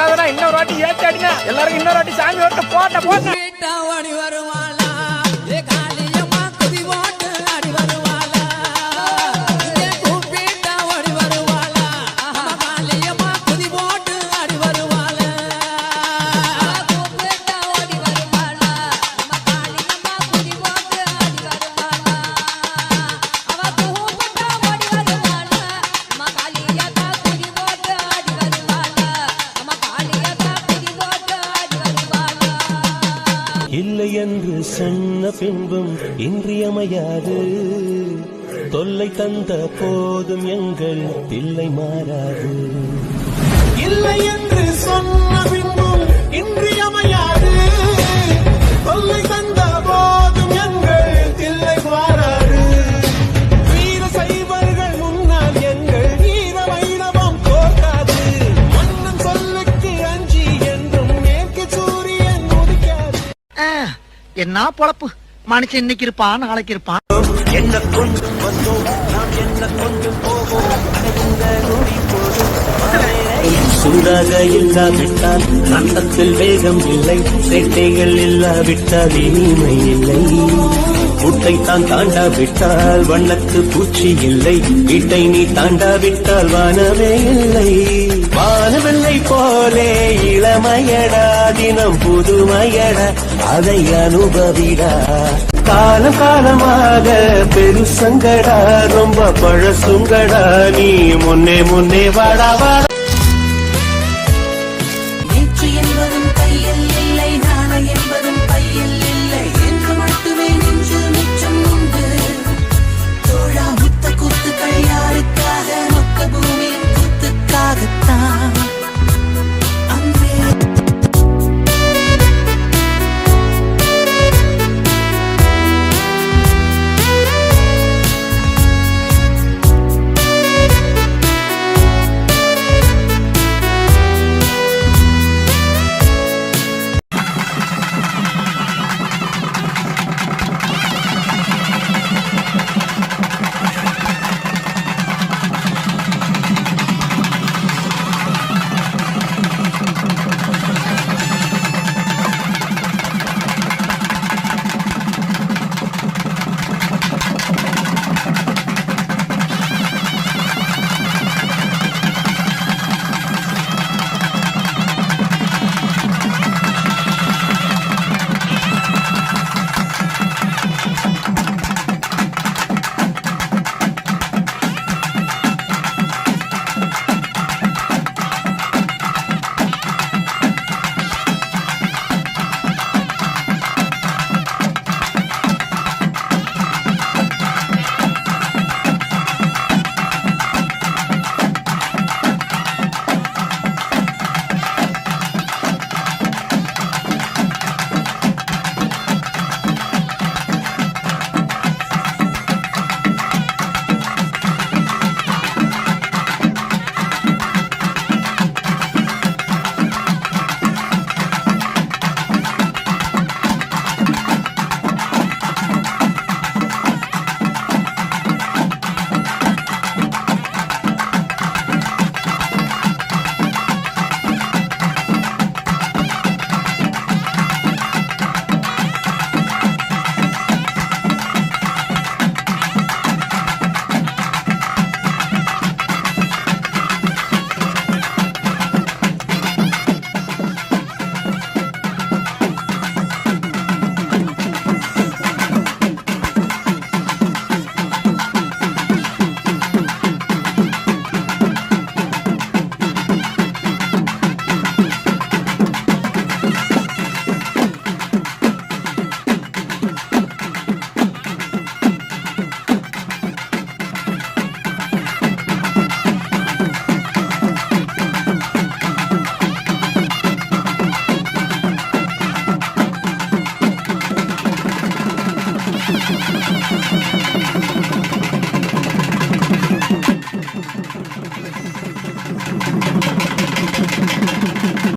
விடாதடா, இன்னொரு வாட்டி ஏத்தி அடிங்க. எல்லாரும் இன்னொரு வாட்டி சாமி ஓட்ட போட்ட போட்ட. ஓடி வருவாளா ஏ காளியம்மா குதி ஓட்டு ஆடி வருவாளா ஏ கூப்பிட்டா ஓடி வருவாளா காளியம்மா குதி ஓட்டு ஆடி வருவாளா கூப்பிட்டா ஓடி வருவாளா நம்ம காளியம்மா குதி ஓட்டு ஆடி வருவாளா அவ கூப்பிட்டா ஓடி வருவாளா நம்ம காளியத்தா குதி ஓட்டு ஆடி வருவாளா நம்ம காளியத்தா குதி ஓட்டு ஆடி வருவாளா. இல்லை என்று சொன்ன பின்பும் இன்றியமையாது தொல்லை தந்த போதும் எங்கள் பிள்ளை மாறாது. இல்லை என்று சொன்ன பின்பும் இன்றியமையாது தொல்லை தந்த போதும் எங்கள் பிள்ளை மாறாது. வீர சைவர்கள் முன்னால் எங்கள் வீர வைணவம் தோற்காது. மன்னன் சொல்லுக்கு அஞ்சி என்றும் மேற்கு சூரியன் உதிக்காது. என்ன பொழப்பு மனுஷன் இன்னைக்கு இருப்பான் நாளைக்கு இருப்பான். என்ன கொண்டு வந்தோம் நாம் என்ன கொண்டு போவோம் இந்த நொடி போதும். சூடாக இல்லாவிட்டால் ரத்தத்தில் வேகம் இல்லை, சேட்டைகள் இல்லாவிட்டால் இனிமை இல்லை. முட்டை தான் தாண்டாவிட்டால் வண்ணத்து பூச்சி இல்லை, வீட்டை நீ தாண்டாவிட்டால் வானமே இல்லை. வானவில்லை போலே இளமையடா தினம் புதுமையடா அதை அனுபவிடா. காலம் காலமாக பெருசங்கடா ரொம்ப பழசுங்கடா நீ முன்னே முன்னே வாடா வாடா.